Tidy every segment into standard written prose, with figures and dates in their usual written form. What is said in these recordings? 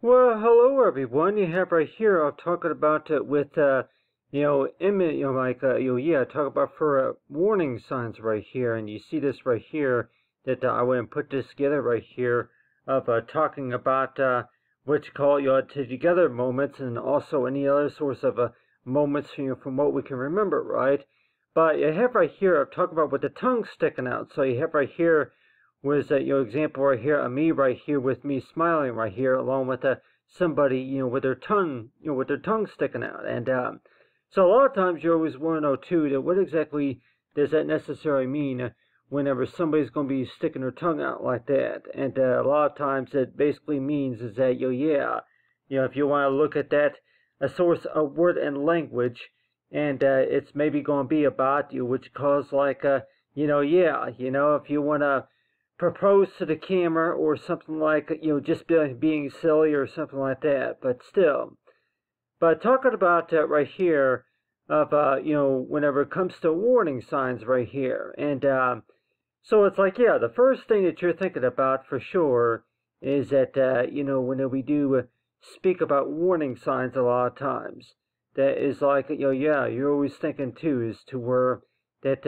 Well, hello everyone. You have right here. I'm talking about with image, talk about for warning signs right here, and you see this right here that I went and put this together right here of talking about what you call together moments, and also any other sorts of moments from what we can remember, right? But you have right here. I'm talking about with the tongue sticking out. So you have right here was that example right here of me right here with me smiling right here along with somebody with their tongue with their tongue sticking out. And so a lot of times you always want to know too that what exactly does that necessarily mean whenever somebody's going to be sticking their tongue out like that. And a lot of times it basically means is that if you want to look at that a source of word and language, and it's maybe going to be about you, which calls like if you want to propose to the camera or something like just being silly or something like that. But still, but talking about right here of whenever it comes to warning signs right here, and so it's like the first thing that you're thinking about for sure is that when we do speak about warning signs a lot of times, that is like you're always thinking too is to where that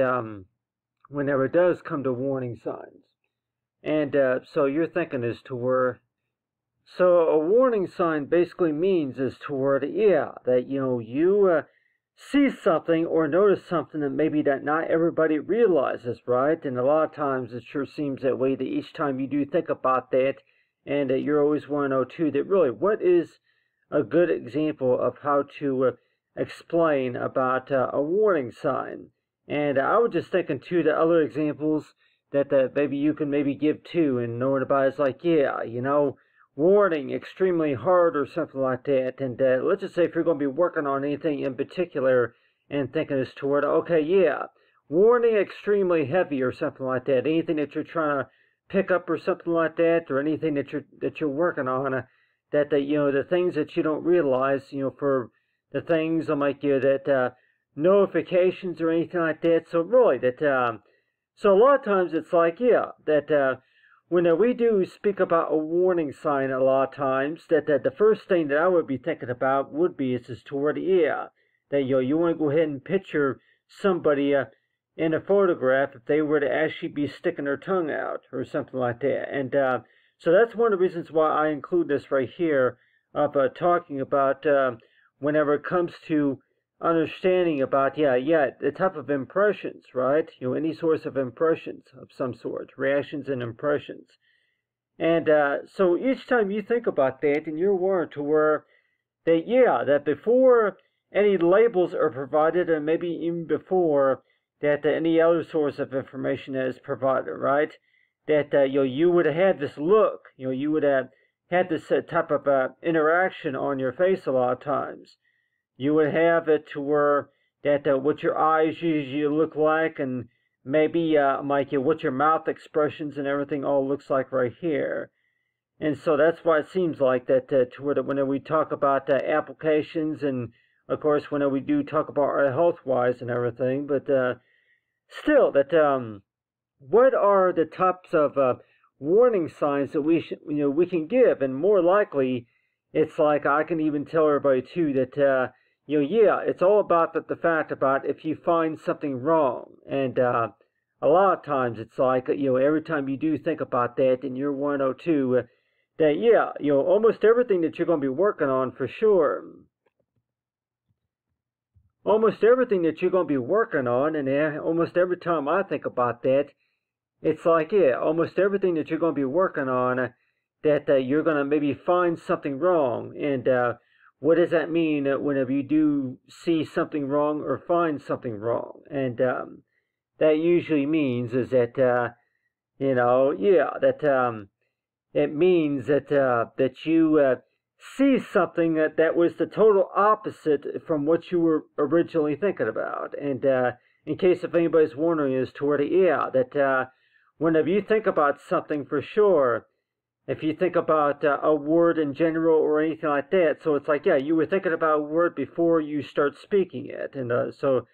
whenever it does come to warning signs. And so you're thinking as to where, so a warning sign basically means as to where, that you see something or notice something that maybe that not everybody realizes, right? And a lot of times it sure seems that way that each time you do think about that, and you're always want to know too that really what is a good example of how to explain about a warning sign. And I was just thinking too that other examples that maybe you can maybe give too, and knowing about it, it's like warning extremely hard or something like that. And let's just say if you're going to be working on anything in particular and thinking as toward warning extremely heavy or something like that, anything that you're trying to pick up or something like that, or anything that you're working on, that the things that you don't realize, for the things like that notifications or anything like that. So really that so a lot of times it's like that when we do speak about a warning sign, a lot of times that the first thing that I would be thinking about would be is toward that you want to go ahead and picture somebody in a photograph if they were to actually be sticking their tongue out or something like that. And so that's one of the reasons why I include this right here of talking about whenever it comes to understanding about the type of impressions, right? Any source of impressions of some sort, reactions and impressions. And so each time you think about that, and you're aware to where that before any labels are provided, and maybe even before that any other source of information is provided, right? That you would have had this look, you would have had this type of interaction on your face a lot of times. You would have it to where that what your eyes usually look like, and maybe what your mouth expressions and everything all looks like right here. And so that's why it seems like that to where when we talk about applications, and of course when we do talk about our health wise and everything, but still that what are the types of warning signs that we can give, and more likely it's like I can even tell everybody too that it's all about the fact about if you find something wrong. And a lot of times it's like, every time you do think about that in year 102, that, almost everything that you're going to be working on for sure, almost everything that you're going to be working on, and almost every time I think about that, it's like, almost everything that you're going to be working on, that you're going to maybe find something wrong. And what does that mean whenever you do see something wrong or find something wrong? And that usually means is that that it means that that you see something that was the total opposite from what you were originally thinking about. And in case if anybody's wondering as to where that whenever you think about something for sure, if you think about a word in general or anything like that, so it's like, you were thinking about a word before you start speaking it. And so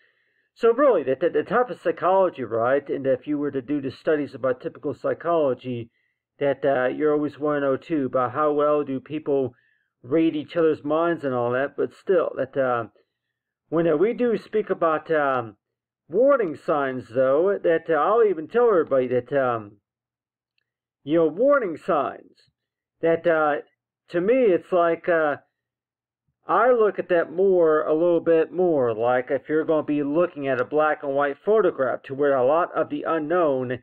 really, the type of psychology, right, and if you were to do the studies about typical psychology, that you're always want to know, too, about how well do people read each other's minds and all that, but still, that when we do speak about warning signs, though, that I'll even tell everybody that, warning signs, that to me, it's like I look at that a little bit more, like if you're going to be looking at a black and white photograph to where a lot of the unknown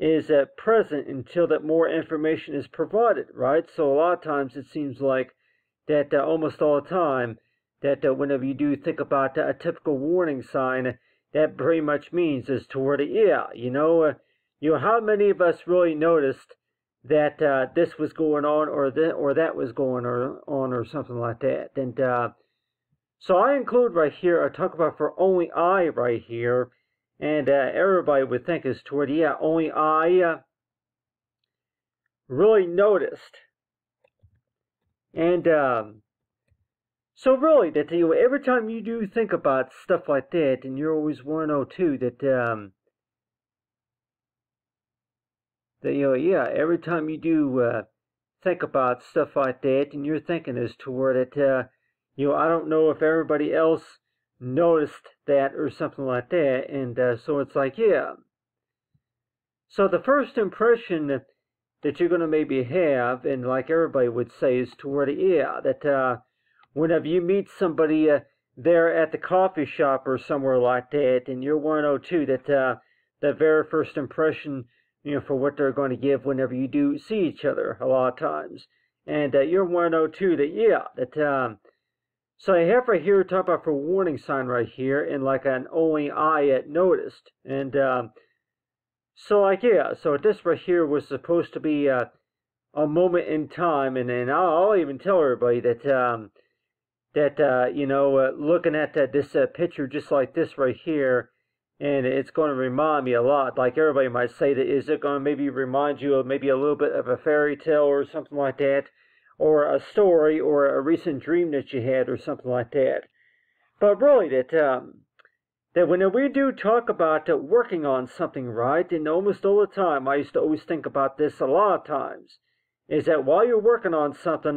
is present until that more information is provided, right? So a lot of times it seems like that almost all the time that whenever you do think about a typical warning sign, that very much means is toward how many of us really noticed that this was going on or that was going on or something like that. And so I include right here, I talk about for only I right here, and everybody would think is toward, only I really noticed. And so really, that every time you do think about stuff like that, and you always want to know too that every time you do think about stuff like that, and you're thinking as toward it, I don't know if everybody else noticed that or something like that, and so it's like, So the first impression that you're going to maybe have, and like everybody would say, is toward that whenever you meet somebody there at the coffee shop or somewhere like that, and you're 102, that the very first impression, for what they're going to give whenever you do see each other a lot of times, and you're 102, that so I have right here talk about for warning sign right here, and like an only I noticed, and so this right here was supposed to be a moment in time, and I'll even tell everybody that looking at this picture just like this right here, and it's going to remind me a lot, like everybody might say, that is it going to maybe remind you of maybe a little bit of a fairy tale or something like that, or a story or a recent dream that you had or something like that. But really, that when we do talk about working on something, right, and almost all the time, I used to always think about this a lot of times, is that while you're working on something,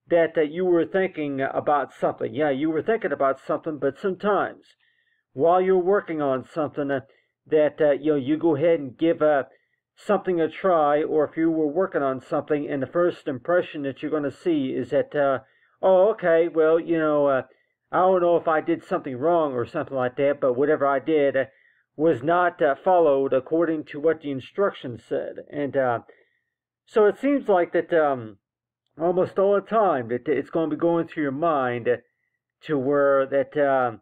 that you were thinking about something. Yeah, you were thinking about something, but sometimes while you're working on something, that you go ahead and give something a try, or if you were working on something and the first impression that you're going to see is that, oh, okay, well, I don't know if I did something wrong or something like that, but whatever I did was not followed according to what the instructions said. And so it seems like that almost all the time that it's going to be going through your mind to where that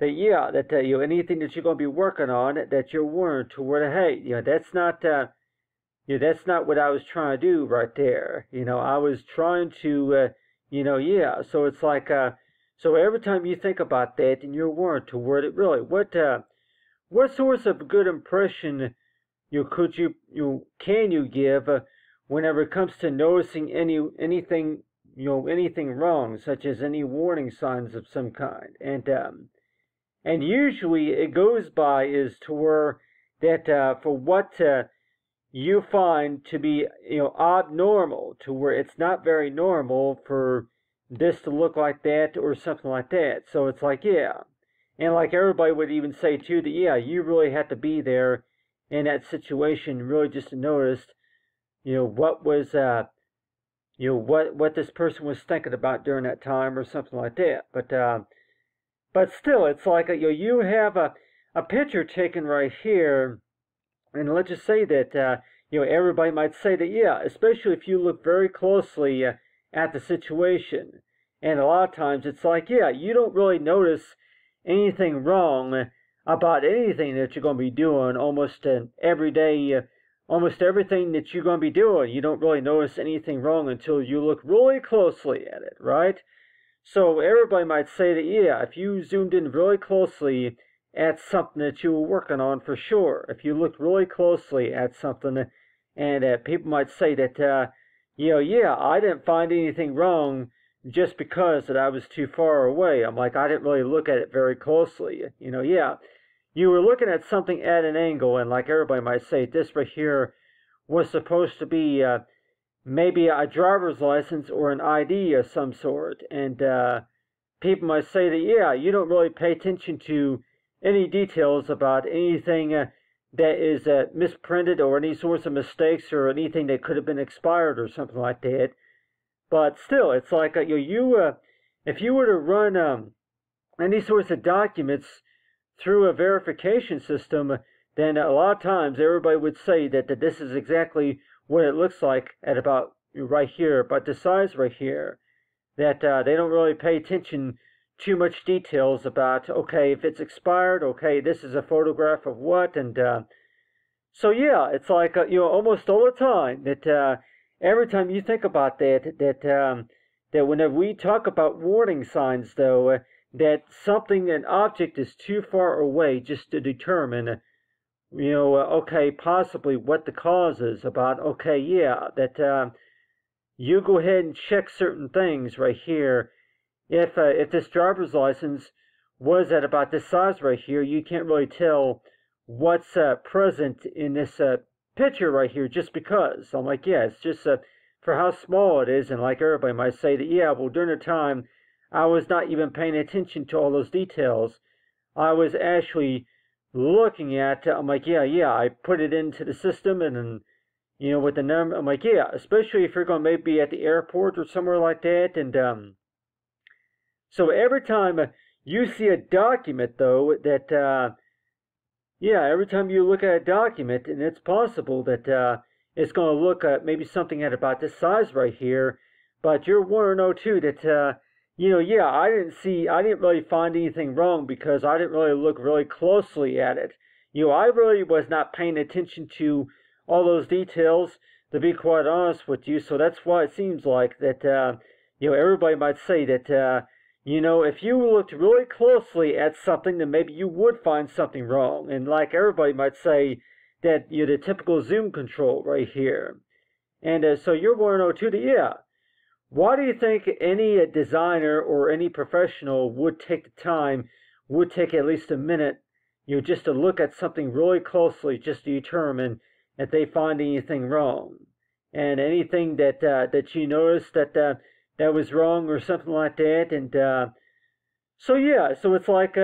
anything that you're going to be working on, that you're warned to where, hey, that's not what I was trying to do right there. I was trying to, so it's like, so every time you think about that, and you're warned to where it really, what sorts of good impression can you give whenever it comes to noticing anything wrong, such as any warning signs of some kind, and usually it goes by is to where that for what you find to be abnormal, to where it's not very normal for this to look like that or something like that. So it's like, and like everybody would even say too, that you really had to be there in that situation really just to notice what was what this person was thinking about during that time or something like that. But still, it's like you have a picture taken right here, and let's just say that everybody might say that especially if you look very closely at the situation, and a lot of times it's like you don't really notice anything wrong about anything that you're going to be doing almost every day. Almost everything that you're going to be doing, you don't really notice anything wrong until you look really closely at it, right? So everybody might say that, if you zoomed in really closely at something that you were working on, for sure, if you looked really closely at something, and people might say that, I didn't find anything wrong just because that I was too far away. I'm like, I didn't really look at it very closely, You were looking at something at an angle, and like everybody might say, this right here was supposed to be maybe a driver's license or an ID of some sort. And people might say that, yeah, you don't really pay attention to any details about anything that is misprinted or any sorts of mistakes or anything that could have been expired or something like that. But still, it's like if you were to run any sorts of documents through a verification system, then a lot of times everybody would say that this is exactly what it looks like at about right here, about the size right here. That they don't really pay attention too much details about, okay, if it's expired, okay, this is a photograph of what, and so yeah, it's like almost all the time that every time you think about that whenever we talk about warning signs, though, that an object is too far away just to determine, okay, possibly what the cause is about, okay, yeah, that you go ahead and check certain things right here. If this driver's license was at about this size right here, you can't really tell what's present in this picture right here just because. So I'm like, yeah, it's just for how small it is, and like everybody might say that, yeah, well, during the time, I was not even paying attention to all those details. I was actually looking at, I'm like, yeah, I put it into the system, and then, with the number, I'm like, yeah, especially if you're going to maybe be at the airport or somewhere like that, and so every time you see a document, though, that, every time you look at a document, and it's possible that it's going to look at maybe something at about this size right here, but you're want to know, too, that, I didn't really find anything wrong because I didn't really look really closely at it. I really was not paying attention to all those details, to be quite honest with you, so that's why it seems like that, everybody might say that, if you looked really closely at something, then maybe you would find something wrong. And like everybody might say that the typical zoom control right here. And so you're want to know too that, why do you think any designer or any professional would take the time, would take at least a minute, just to look at something really closely just to determine if they find anything wrong? And anything that you noticed that was wrong or something like that, and so it's like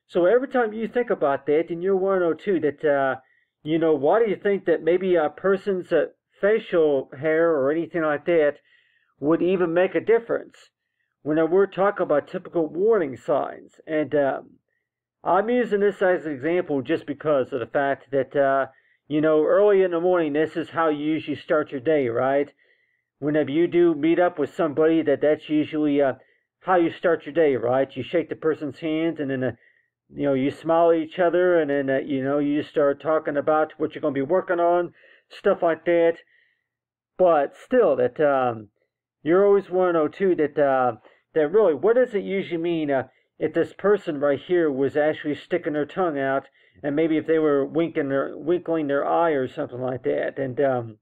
so every time you think about that, and you're want to know too that why do you think that maybe a person's facial hair or anything like that would even make a difference when we're talking about typical warning signs? And I'm using this as an example just because of the fact that early in the morning, this is how you usually start your day, right? Whenever you do meet up with somebody, that's usually how you start your day, right? You shake the person's hands, and then you smile at each other, and then you start talking about what you're going to be working on, stuff like that. But still, that you're always want to know too that really, what does it usually mean if this person right here was actually sticking their tongue out, and maybe if they were winkling their eye or something like that, and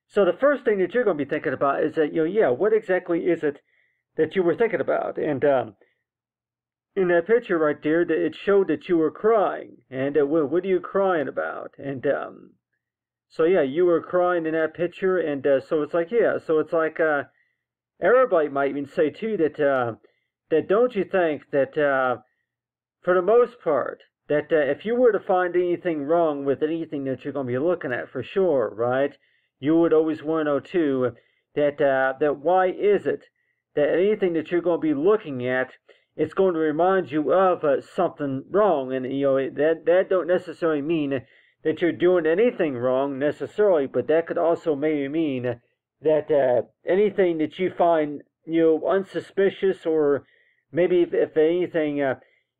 so the first thing that you're going to be thinking about is that, what exactly is it that you were thinking about? And in that picture right there, it showed that you were crying. And what are you crying about? And so, you were crying in that picture. And so it's like, so it's like everybody might even say, too, that don't you think that for the most part, that if you were to find anything wrong with anything that you're going to be looking at, for sure, right? You would always want to know too that why is it that anything that you're going to be looking at, it's going to remind you of something wrong, and that don't necessarily mean that you're doing anything wrong necessarily, but that could also maybe mean that anything that you find unsuspicious, or maybe if anything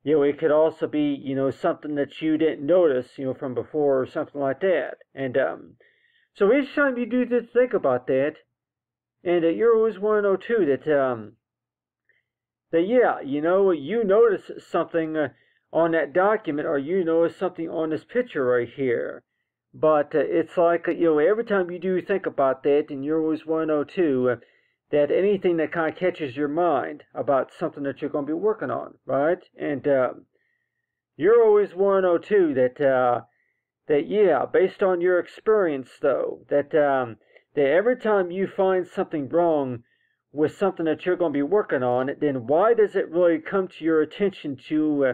it could also be something that you didn't notice from before or something like that. And so each time you do just think about that, and you always want to know too that you notice something on that document, or you notice something on this picture right here. But it's like every time you do think about that, and you always want to know too that anything that kind of catches your mind about something that you're going to be working on, right? And you always want to know too that based on your experience, though, that that every time you find something wrong with something that you're going to be working on, then why does it really come to your attention to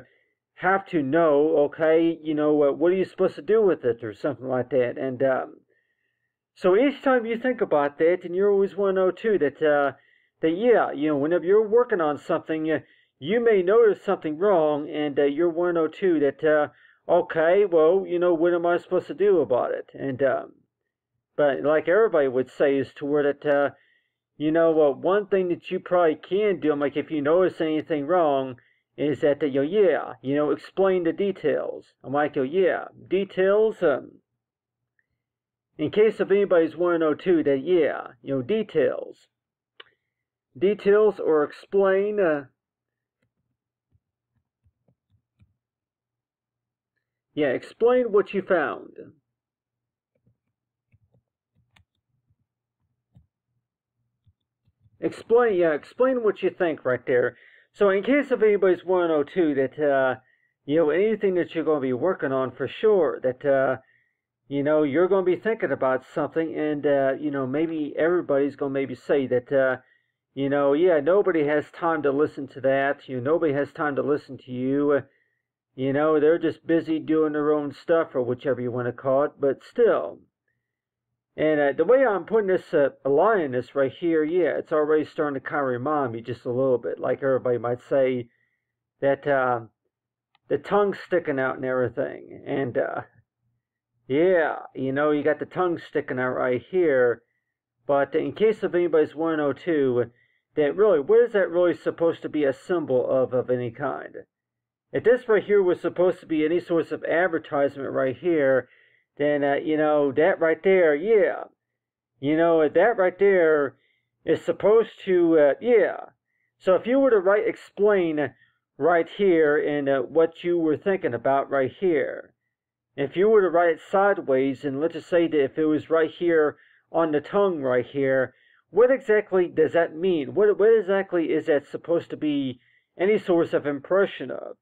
have to know, okay, what are you supposed to do with it or something like that? And so each time you think about that, and you always want to know too that yeah, whenever you're working on something, you may notice something wrong, and you're want to know too that okay, well, what am I supposed to do about it? And but like everybody would say is toward it, one thing that you probably can do, like if you notice anything wrong, is that explain the details. I'm like, yeah, details. In case if anybody's want to know too, that details, or explain. Explain what you found. Explain what you think right there. So in case if anybody's want to know too that anything that you're going to be working on for sure, that you're going to be thinking about something, and maybe everybody's going to maybe say that nobody has time to listen to that. Nobody has time to listen to you. They're just busy doing their own stuff, or whichever you want to call it. But still. And the way I'm putting this line in this right here, it's already starting to kind of remind me just a little bit, like everybody might say, that the tongue sticking out and everything. And you got the tongue sticking out right here. But in case of anybody's 102, that really, what is that really supposed to be a symbol of any kind? If this right here was supposed to be any sorts of advertisement right here, then, that right there, that right there is supposed to, So if you were to write explain right here in what you were thinking about right here, if you were to write it sideways, and let's just say that if it was right here on the tongue right here, what exactly does that mean? What exactly is that supposed to be any source of impression of?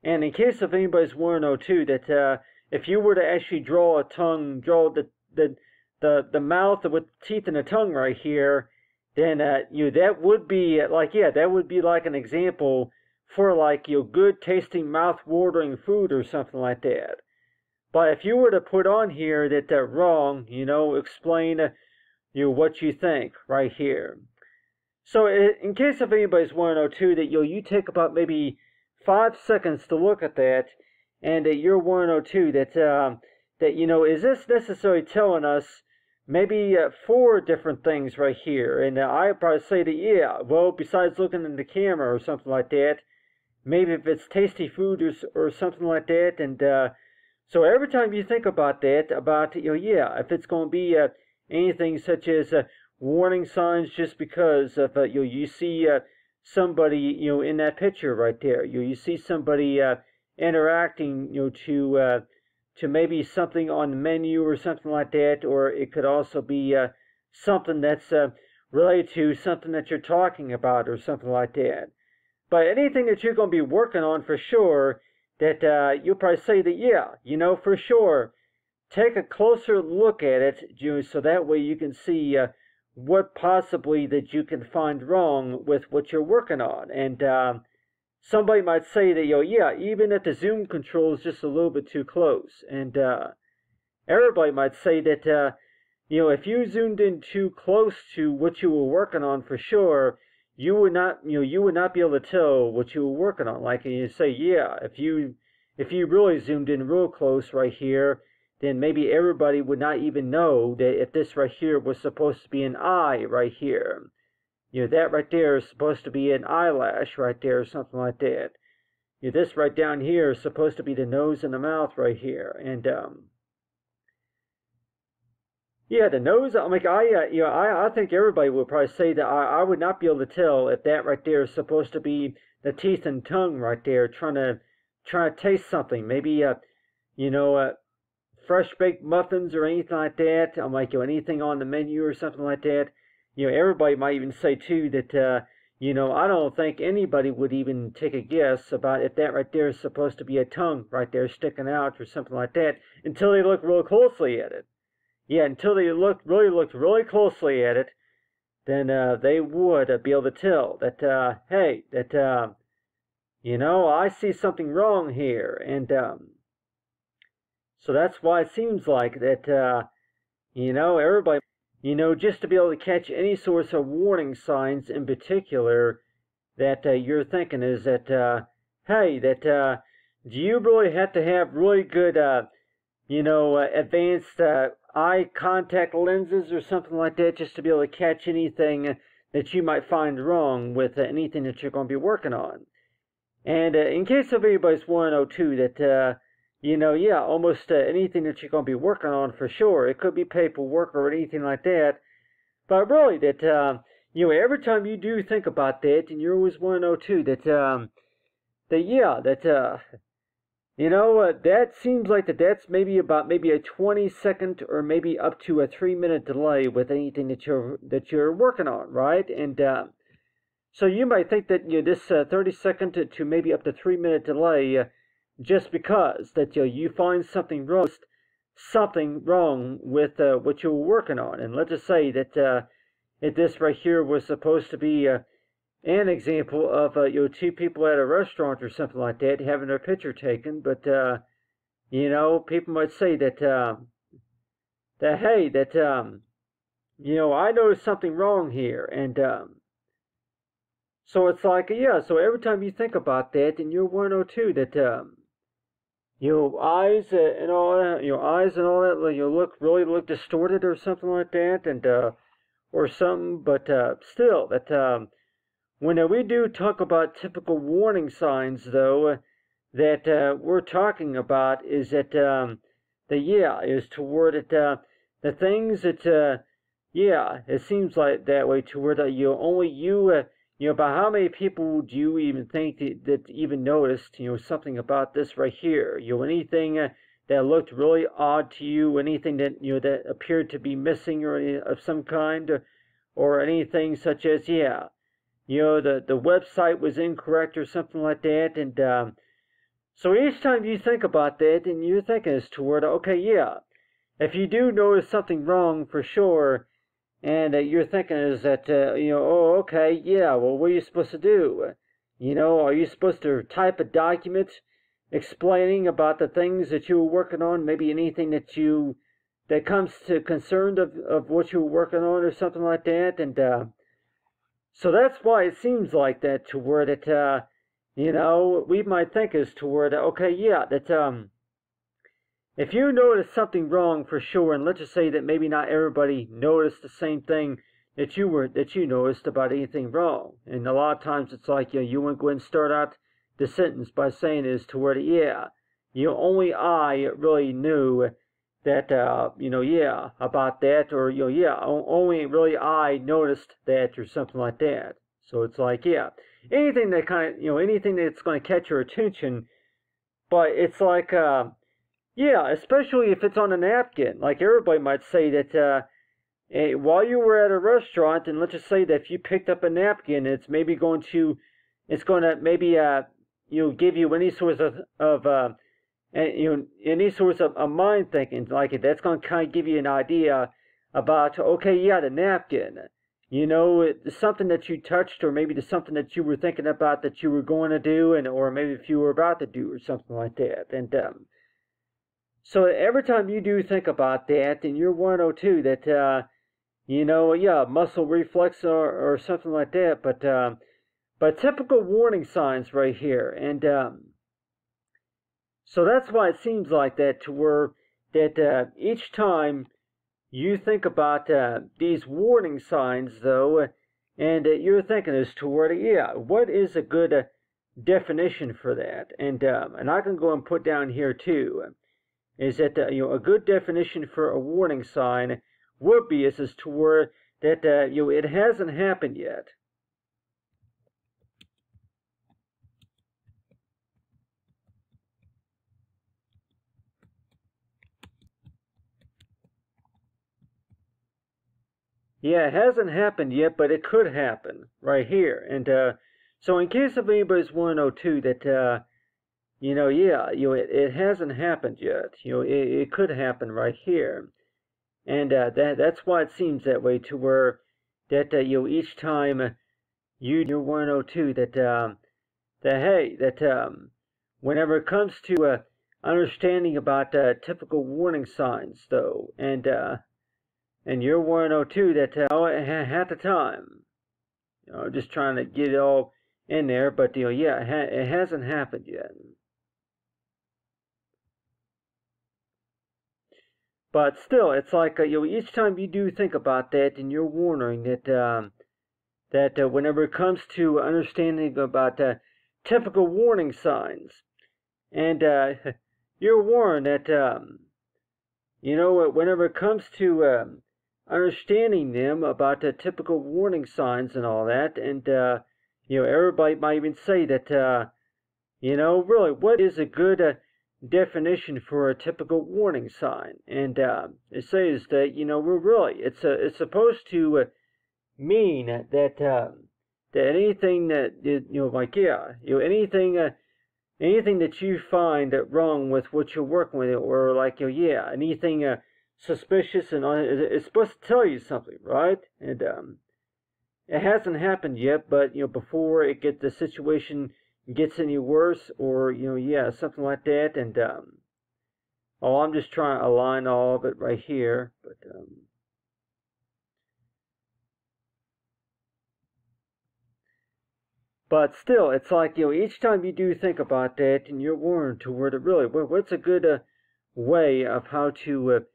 And in case of anybody's want to know too, that if you were to actually draw the mouth with teeth and the tongue right here, then that would be that would be like an example for good tasting mouth watering food or something like that. But if you were to put on here that they're wrong, explain what you think right here. So in case of anybody's want to know too, that you take about maybe 5 seconds to look at that, and you're 102 that is this necessarily telling us maybe 4 different things right here? And I'd probably say that besides looking in the camera or something like that, maybe if it's tasty food or something like that. And so every time you think about that, if it's going to be anything such as warning signs, just because of you see somebody in that picture right there, you see somebody interacting to maybe something on the menu or something like that, or it could also be something that's related to something that you're talking about or something like that. But anything that you're going to be working on for sure, that you'll probably say that for sure, take a closer look at it, so that way you can see what possibly that you can find wrong with what you're working on. And somebody might say that, even if the zoom control is just a little bit too close. And everybody might say that, if you zoomed in too close to what you were working on for sure, you would not be able to tell what you were working on. Like you say, if you really zoomed in real close right here, then maybe everybody would not even know that if this right here was supposed to be an eye right here. That right there is supposed to be an eyelash right there, or something like that. This right down here is supposed to be the nose and the mouth right here. And the nose. I think everybody would probably say that I would not be able to tell if that right there is supposed to be the teeth and tongue right there, trying to taste something. Maybe fresh baked muffins or anything like that. Anything on the menu or something like that. Everybody might even say too that I don't think anybody would even take a guess about if that right there is supposed to be a tongue right there sticking out or something like that until they look real closely at it. yeah, until they looked really closely at it, then they would be able to tell that, hey, that, I see something wrong here. And so that's why it seems like that, everybody, just to be able to catch any sorts of warning signs in particular that you're thinking is that, hey, that, do you really have to have really good, advanced eye contact lenses or something like that just to be able to catch anything that you might find wrong with anything that you're going to be working on? And in case of anybody's want to know too, that almost anything that you're going to be working on for sure. It could be paperwork or anything like that. But really, that every time you do think about that, and you always want to know too that that seems like that's maybe a 20-second or maybe up to a 3-minute delay with anything that you're working on, right? And so you might think that this 30-second to maybe up to 3-minute delay, just because that you find something wrong with what you were working on. And let's just say that if this right here was supposed to be an example of two people at a restaurant or something like that having their picture taken, but people might say that hey, that I noticed something wrong here. And so it's like, so every time you think about that, and you're 102 that eyes and all that, look distorted or something like that, and or something. But still, that when we do talk about typical warning signs, though, that we're talking about is that is toward it the things that it seems like that way, toward about how many people do you even think that even noticed, something about this right here? Anything that looked really odd to you, anything that, that appeared to be missing or of some kind, or anything such as, the website was incorrect or something like that. And so each time you think about that, and you're thinking as toward, okay, if you do notice something wrong for sure, and you're thinking is that, oh, okay, well, what are you supposed to do? Are you supposed to type a document explaining about the things that you were working on, maybe anything that comes to concern of what you were working on or something like that? And so that's why it seems like that, to where that, we might think is to where that, okay, that, if you notice something wrong for sure, and let's just say that maybe not everybody noticed the same thing that you noticed about anything wrong, and a lot of times it's like, you want to go ahead and start out the sentence by saying is to where only I really knew that about that, or only really I noticed that, or something like that. So it's like, anything that kind of anything that's going to catch your attention, but it's like especially if it's on a napkin. Like everybody might say that while you were at a restaurant, and let's just say that if you picked up a napkin, it's going to maybe give you any sorts of any sorts of mind thinking, like that's going to kind of give you an idea about, okay, the napkin. It's something that you touched, or maybe it's something that you were thinking about that you were going to do, or maybe if you were about to do, or something like that. And so every time you do think about that, and you're 102 that, muscle reflex or something like that, but typical warning signs right here. And so that's why it seems like that, to where that each time you think about these warning signs, though, and you're thinking as to where, what is a good definition for that? And I can go and put down here too, is that a good definition for a warning sign would be as to where that it hasn't happened yet. It hasn't happened yet, but it could happen right here. And so in case of anybody's 102 that it hasn't happened yet. It could happen right here. And that's why it seems that way, to where that each time you're 102, that whenever it comes to understanding about typical warning signs, though, and you're 102, that half the time, just trying to get it all in there, but yeah, it hasn't happened yet. But still, it's like each time you do think about that, and you're wondering that whenever it comes to understanding about typical warning signs, and you're warned that whenever it comes to understanding them about the typical warning signs and all that, and everybody might even say that really, what is a good definition for a typical warning sign? And it says that we're really it's supposed to mean that anything that anything that you find wrong with what you're working with, or anything suspicious, and it's supposed to tell you something, right? And it hasn't happened yet, but before the situation gets any worse, or something like that. And I'm just trying to align all of it right here, but still, it's like each time you do think about that, and you're warned to where to really, what's a good way of how to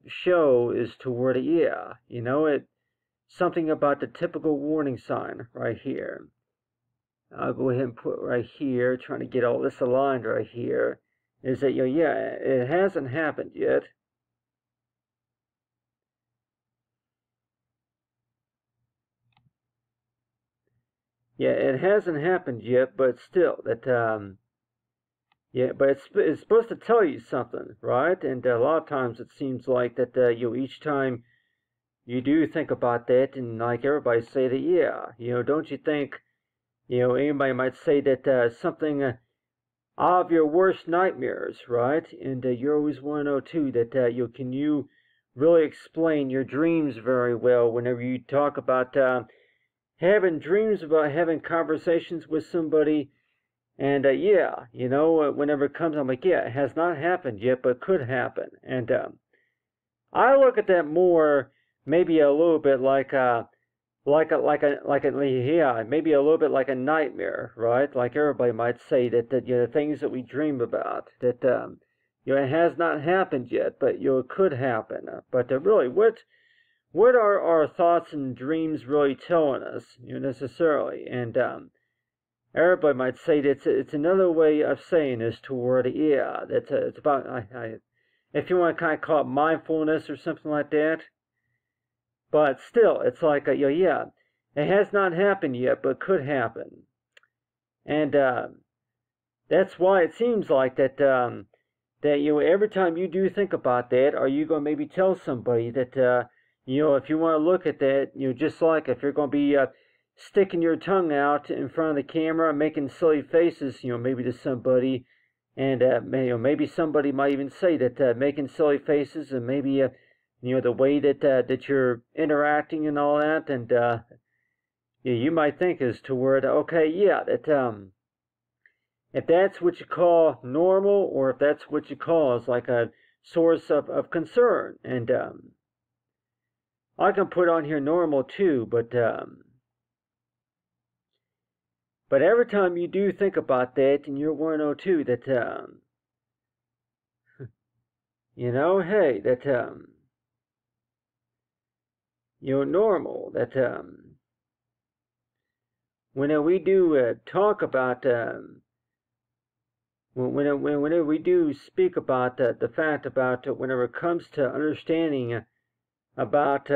show is to where to it something about the typical warning sign right here. I'll go ahead and put right here, trying to get all this aligned right here, is that it hasn't happened yet. Yeah, it hasn't happened yet, but still, that but it's supposed to tell you something, right? And a lot of times it seems like that each time you do think about that, and like everybody say that don't you think anybody might say that something of your worst nightmares, right? And you always want to know too that can you really explain your dreams very well whenever you talk about having dreams about having conversations with somebody. And whenever it comes, I'm like, it has not happened yet, but could happen. And I look at that more, maybe a little bit like maybe a little bit like a nightmare, right? Like everybody might say that the things that we dream about, that it has not happened yet, but it could happen. But really, what are our thoughts and dreams really telling us, necessarily? And everybody might say that it's another way of saying this toward that's it's about if you want to kind of call it mindfulness or something like that. But still, it's like it has not happened yet, but could happen. And that's why it seems like that every time you do think about that, are you going to maybe tell somebody that if you want to look at that, just like if you're going to be sticking your tongue out in front of the camera, making silly faces, maybe to somebody, and maybe somebody might even say that making silly faces, and maybe the way that you're interacting and all that, and you might think is toward that if that's what you call normal, or if that's what you call is like a source of concern, and I can put on here normal too, but every time you do think about that, and you're 102, that hey, that normal, that when we do talk about whenever we do speak about the fact about whenever it comes to understanding about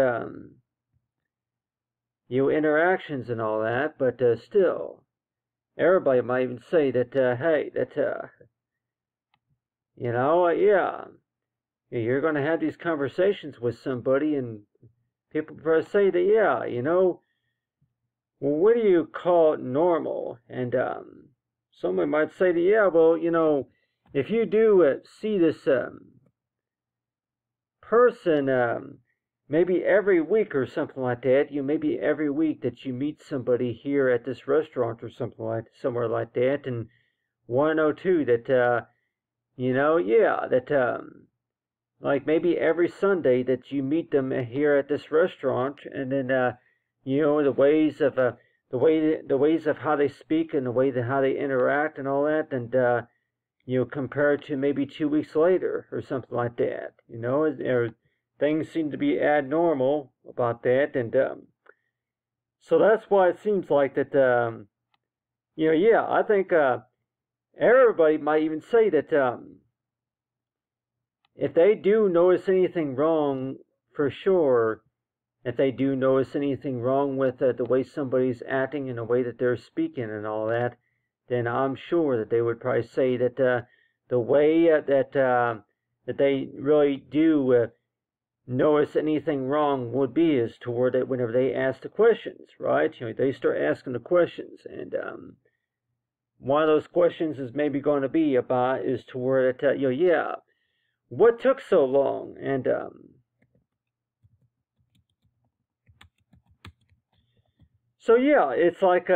interactions and all that, but still, everybody might even say that hey, that you're going to have these conversations with somebody, and people say that well, what do you call normal? And someone might say that well, if you do see this person, maybe every week or something like that. Maybe every week that you meet somebody here at this restaurant or somewhere like that, and want to know too that like maybe every Sunday that you meet them here at this restaurant, and then the ways of the ways of how they speak and the way that how they interact and all that, and compared to maybe 2 weeks later or something like that. Things seem to be abnormal about that, and so that's why it seems like that. I think everybody might even say that if they do notice anything wrong, for sure, if they do notice anything wrong with the way somebody's acting and the way that they're speaking and all that, then I'm sure that they would probably say that the way that they really do notice anything wrong would be is toward it whenever they ask the questions, right? They start asking the questions, and one of those questions is maybe going to be about is toward it, what took so long, and so it's like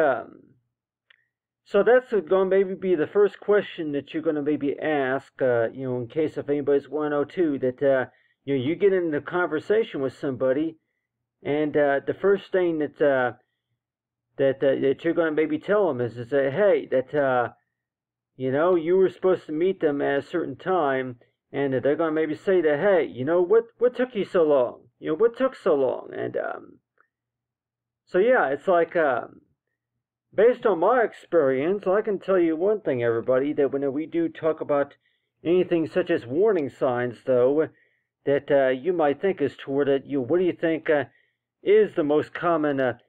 so that's going to maybe be the first question that you're going to maybe ask, in case if anybody's 102, that you get into a conversation with somebody, and the first thing that you're going to maybe tell them is that, hey, that you were supposed to meet them at a certain time, and they're going to maybe say that, hey, what took you so long? What took so long? And so it's like based on my experience, I can tell you one thing, everybody, that when we do talk about anything such as warning signs, though, that you might think is toward it, what do you think is the most common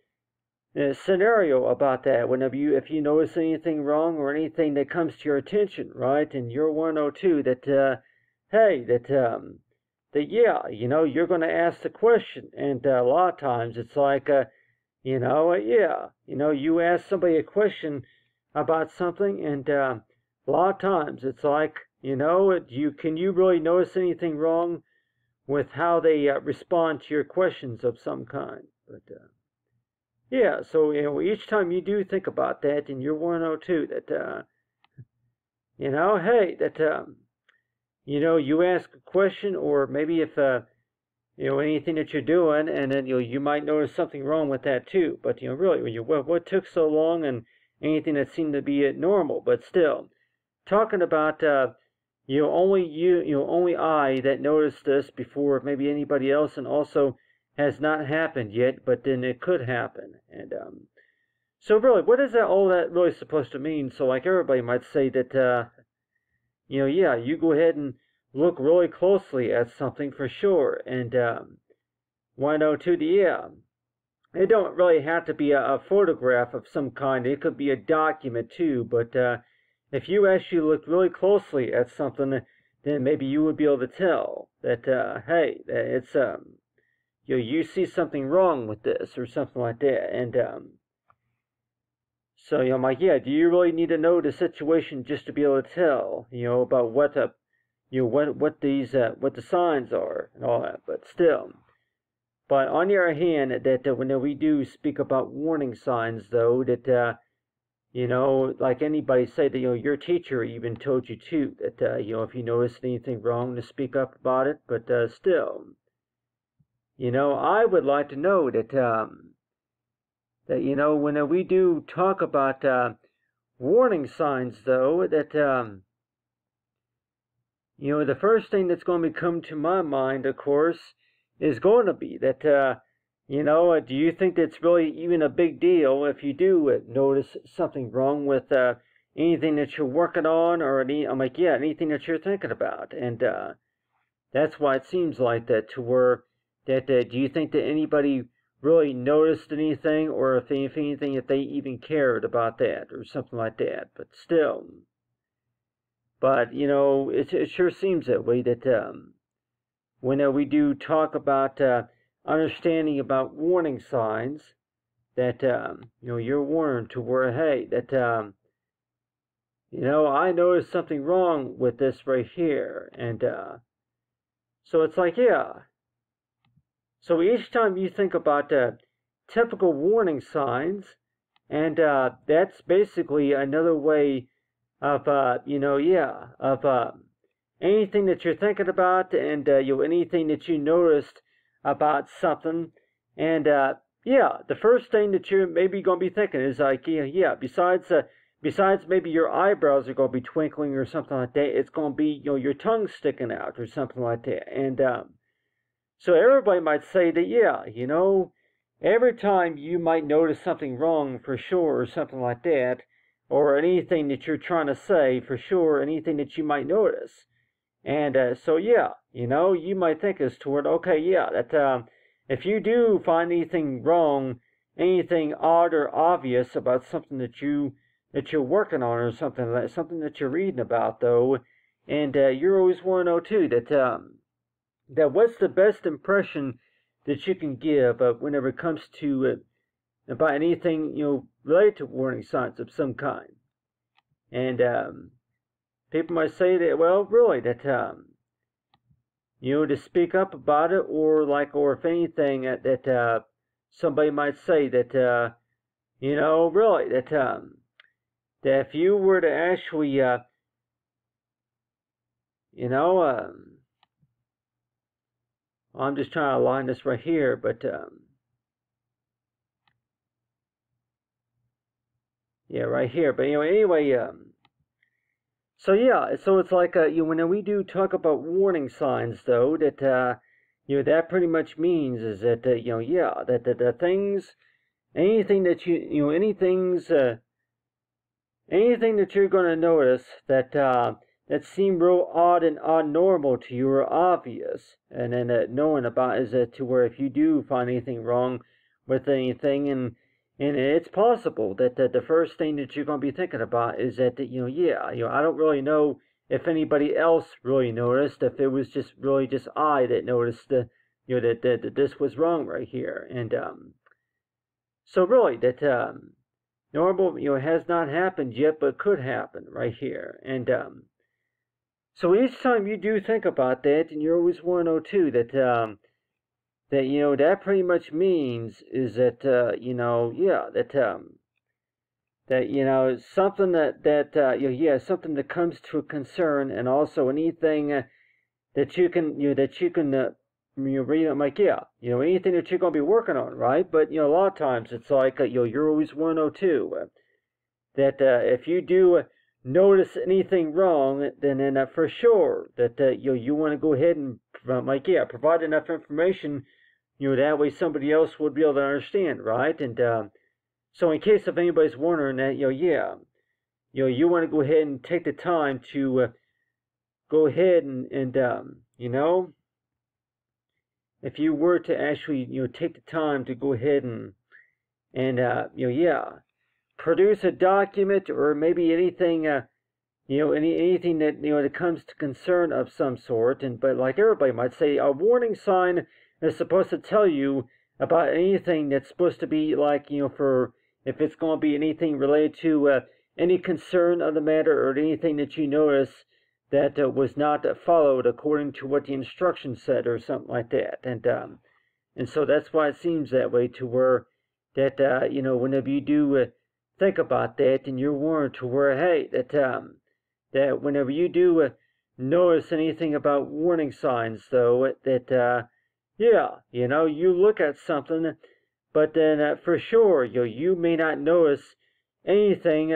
scenario about that? If you notice anything wrong or anything that comes to your attention, right, and you're 102, that hey, you're going to ask the question, and a lot of times it's like you ask somebody a question about something, and a lot of times it's like, can you really notice anything wrong with how they respond to your questions of some kind? But so each time you do think about that, and you're 102, that hey, that you ask a question, or maybe if anything that you're doing, and then you might notice something wrong with that too. But really, what took so long, and anything that seemed to be normal, but still talking about only I that noticed this before maybe anybody else, and also has not happened yet, but then it could happen. And so really, what is that all that really supposed to mean? So like everybody might say that you go ahead and look really closely at something for sure, and it don't really have to be a photograph of some kind. It could be a document too, but if you actually look really closely at something, then maybe you would be able to tell that hey, that it's you see something wrong with this or something like that. And so I'm like, do you really need to know the situation just to be able to tell about what what the signs are and all that? But still, but on the other hand, that when we do speak about warning signs, though, that like anybody say that your teacher even told you too that if you notice anything wrong, to speak up about it. But still, I would like to know that that when we do talk about warning signs, though, that the first thing that's going to come to my mind, of course, is going to be that do you think that's really even a big deal if you do notice something wrong with anything that you're working on, or anything that you're thinking about? And that's why it seems like that, to where that do you think that anybody really noticed anything, or if anything, if they even cared about that or something like that? But still, but it sure seems that way, that when we do talk about understanding about warning signs, that you're warned to where, hey, that I noticed something wrong with this right here, and So it's like, yeah. So each time you think about typical warning signs, and that's basically another way of, of anything that you're thinking about, and anything that you noticed about something, and the first thing that you're maybe gonna be thinking is like, besides maybe your eyebrows are gonna be twinkling or something like that, it's gonna be your tongue sticking out or something like that, and so everybody might say that, every time you might notice something wrong for sure or something like that, or anything that you're trying to say for sure, anything that you might notice. And you might think as toward, okay, that if you do find anything wrong, anything odd or obvious about something that you're working on or something that you're reading about though, and you're always want to know too that what's the best impression that you can give whenever it comes to about anything related to warning signs of some kind. And people might say that, well, really, that to speak up about it, or if anything that somebody might say that really that if you were to actually I'm just trying to line this right here, but right here. But anyway, so it's like when we do talk about warning signs, though, that that pretty much means is that that the things, anything that anything that you're going to notice that that seem real odd and abnormal to you or obvious, and then knowing about is that to where if you do find anything wrong with anything, and it's possible that the first thing that you're going to be thinking about is that I don't really know if anybody else really noticed, if it was just really just I that noticed that this was wrong right here, and so really that normal has not happened yet, but could happen right here, and so each time you do think about that, and you always want to know too that that pretty much means is that that something that something that comes to a concern, and also anything that you can read. I'm like, anything that you're gonna be working on, right? But a lot of times it's like you're always want to know too that if you do notice anything wrong, then for sure that you want to go ahead and provide enough information, that way somebody else would be able to understand, right? And so in case if anybody's wondering that, you want to go ahead and take the time to go ahead and if you were to actually take the time to go ahead and produce a document, or maybe anything anything that that comes to concern of some sort, and but like everybody might say, a warning sign is supposed to tell you about anything that's supposed to be like for if it's going to be anything related to any concern of the matter, or anything that you notice that was not followed according to what the instructions said or something like that, and so that's why it seems that way, to where that whenever you do think about that, and you're warned to where, hey, that whenever you do notice anything about warning signs, though, that you look at something, but then for sure you may not notice anything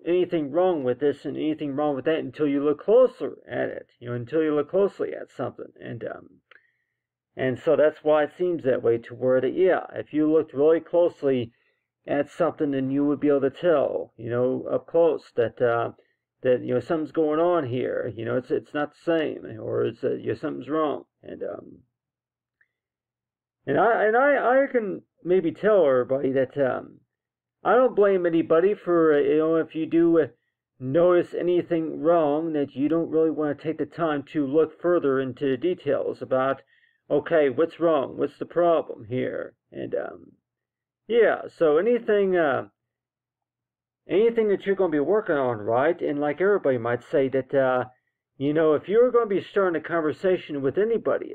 anything wrong with this and anything wrong with that until you look closer at it, until you look closely at something, and so that's why it seems that way, to where that if you looked really closely at something, then you would be able to tell up close that that something's going on here, it's not the same, or it's something's wrong, and I can maybe tell everybody that I don't blame anybody for if you do notice anything wrong, that you don't really want to take the time to look further into the details about, okay, what's wrong, what's the problem here, and so anything anything that you're going to be working on, right? And like everybody might say that you know, if you're going to be starting a conversation with anybody,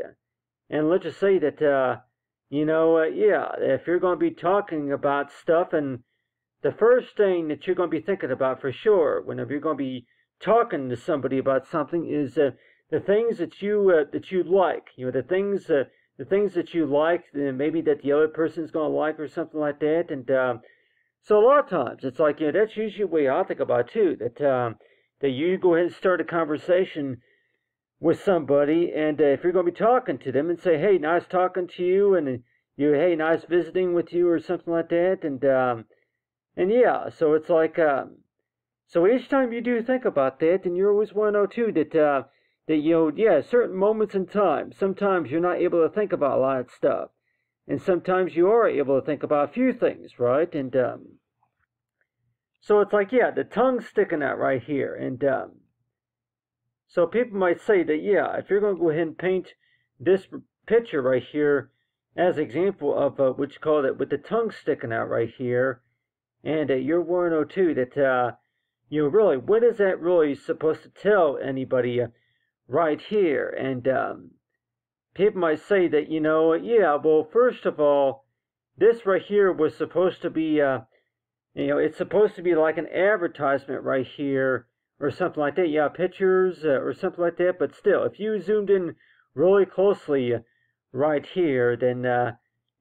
and let's just say that, you know, yeah, if you're going to be talking about stuff, and the first thing that you're going to be thinking about for sure, whenever you're going to be talking to somebody about something, is the things that you like, you know, the things that you like, maybe that the other person's going to like or something like that, and so a lot of times it's like, you know, that's usually the way I think about it too, that you go ahead and start a conversation with somebody, and if you're going to be talking to them and say, hey, nice talking to you, and hey, nice visiting with you or something like that, and yeah, so it's like, so each time you do think about that, and you always want to know too that you know, yeah, certain moments in time, sometimes you're not able to think about a lot of stuff, and sometimes you are able to think about a few things, right? And so it's like, yeah, the tongue's sticking out right here, and so people might say that, yeah, if you're going to go ahead and paint this picture right here as example of what you call it, with the tongue sticking out right here, and you're wanting to know too that you know, really, what is that really supposed to tell anybody right here? And people might say that, you know, yeah, well, first of all, this right here was supposed to be, you know, it's supposed to be like an advertisement right here or something like that. Yeah, pictures or something like that. But still, if you zoomed in really closely right here, then,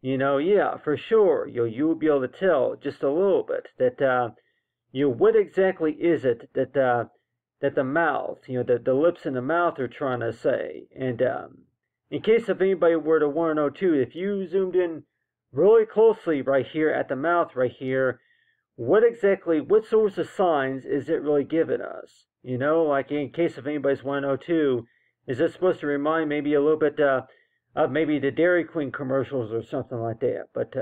you know, yeah, for sure, you would be able to tell just a little bit that, you know, what exactly is it that that the mouth, you know, the lips and the mouth are trying to say. And in case if anybody were to want to know too, if you zoomed in really closely right here at the mouth right here, what sorts of signs is it really giving us? You know, like in case if anybody's want to know too, is this supposed to remind maybe a little bit of maybe the Dairy Queen commercials or something like that? But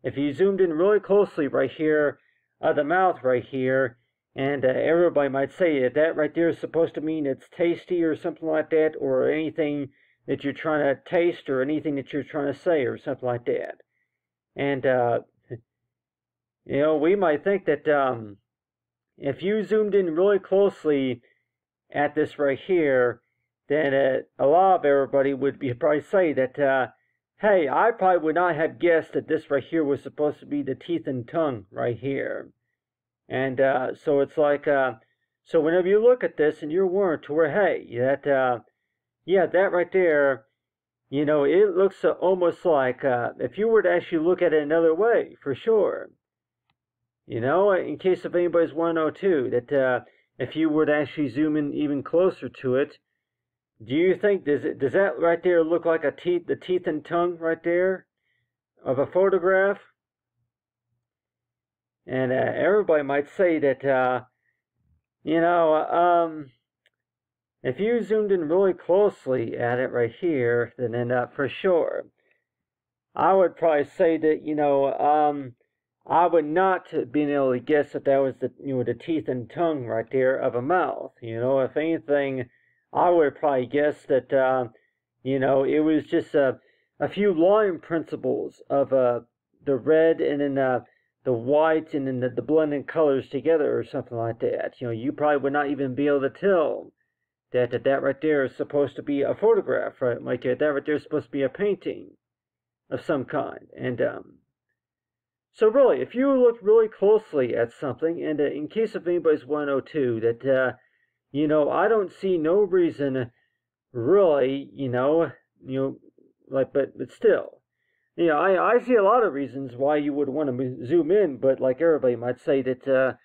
if you zoomed in really closely right here, the mouth right here, and everybody might say that that right there is supposed to mean it's tasty or something like that, or anything that you're trying to taste or anything that you're trying to say or something like that. And you know, we might think that if you zoomed in really closely at this right here, then a lot of everybody would be probably say that, hey, I probably would not have guessed that this right here was supposed to be the teeth and tongue right here. And so it's like, so whenever you look at this and you're warned to where, hey, that, yeah, that right there, you know, it looks almost like, if you were to actually look at it another way, for sure. You know, in case if anybody's want to know too, that if you were to actually zoom in even closer to it, do you think does that right there look like the teeth and tongue right there of a photograph? And everybody might say that you know, if you zoomed in really closely at it right here, then for sure, I would probably say that, you know, I would not have been able to guess that that was the teeth and tongue right there of a mouth. You know, if anything, I would probably guess that you know, it was just a few line principles of the red and then the white and then the blending colors together or something like that. You know, you probably would not even be able to tell that right there is supposed to be a photograph, right? Like that right there is supposed to be a painting of some kind. And so really, if you look really closely at something, and in case of anybody's 102, that you know, I don't see no reason, really, you know, like, but still, you know, I see a lot of reasons why you would want to zoom in, but like everybody might say that,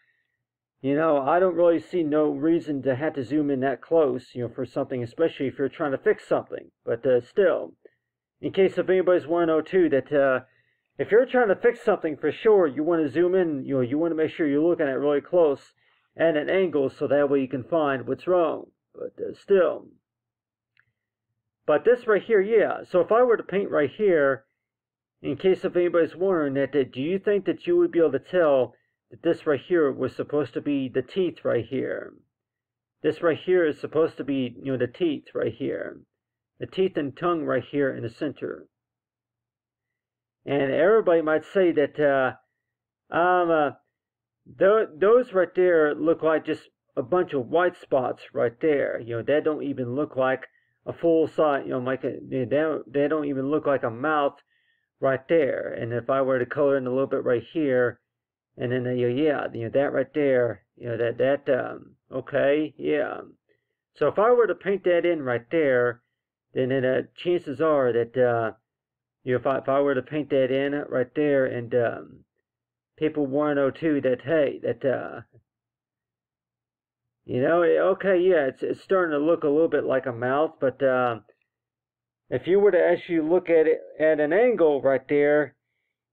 you know, I don't really see no reason to have to zoom in that close, you know, for something, especially if you're trying to fix something. But still, in case of anybody's 102, that if you're trying to fix something for sure, you want to zoom in, you know, you want to make sure you're looking at it really close at an angle so that way you can find what's wrong. But still. But this right here, yeah. So if I were to paint right here, in case if anybody's wondering that, do you think that you would be able to tell that this right here was supposed to be the teeth right here? This right here is supposed to be, you know, the teeth right here. The teeth and tongue right here in the center. And everybody might say that those right there look like just a bunch of white spots right there. That don't even look like a full size. They don't even look like a mouth right there. And if I were to color in a little bit right here, and then that right there, okay, yeah. So if I were to paint that in right there, then chances are that if I were to paint that in right there, and people want to know too that, hey, that okay, yeah, it's starting to look a little bit like a mouth, but if you were to actually look at it at an angle right there,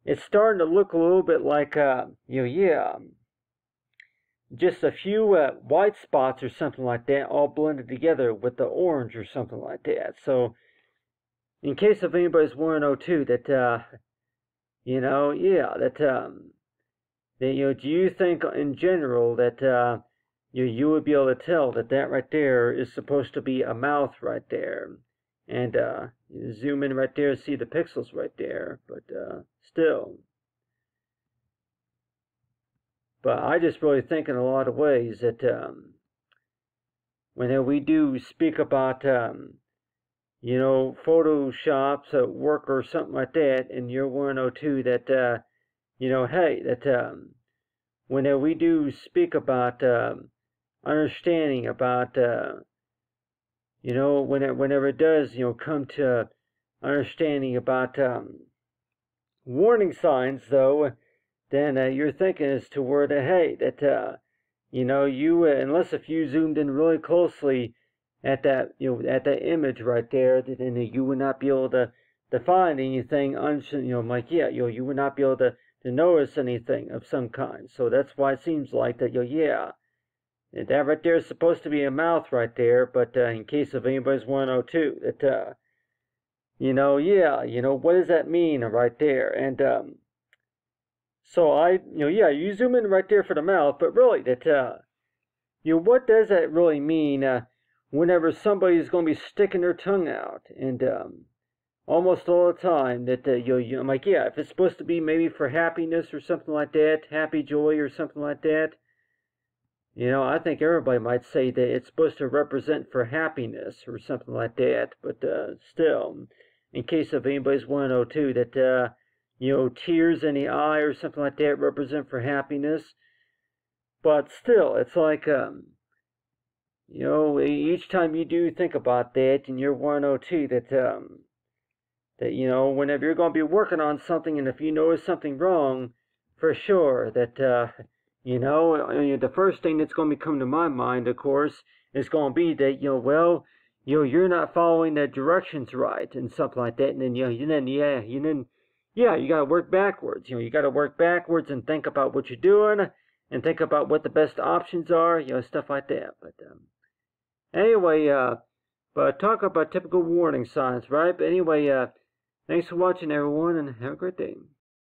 it's starting to look a little bit like just a few white spots or something like that, all blended together with the orange or something like that. So, in case if anybody's wondering, too, that do you think in general that you would be able to tell that right there is supposed to be a mouth right there, and you zoom in right there, see the pixels right there, but still. But I just really think in a lot of ways that when we do speak about Photoshop's work or something like that, and you're 102 that hey, that whenever we do speak about understanding about whenever it does come to understanding about warning signs, though, then you're thinking as to where that, hey, that you unless if you zoomed in really closely at that at that image right there, then you would not be able to find anything you would not be able to notice anything of some kind. So that's why it seems like that that right there is supposed to be a mouth right there, but in case of anybody's 102, that what does that mean right there? And so you zoom in right there for the mouth, but really that what does that really mean whenever somebody's going to be sticking their tongue out? And almost all the time that I'm like, yeah, if it's supposed to be maybe for happiness or something like that, happy joy or something like that, I think everybody might say that it's supposed to represent for happiness or something like that. But still, in case of anybody's 102, that tears in the eye or something like that represent for happiness. But still, it's like each time you do think about that, and you're 102, that whenever you're going to be working on something, and if you notice something wrong, for sure that the first thing that's going to come to my mind, of course, is going to be that you're not following the directions right and something like that, and then you got to work backwards. You got to work backwards and think about what you're doing, and think about what the best options are, stuff like that. But anyway, but talk about typical warning signs, right? But anyway, thanks for watching, everyone, and have a great day.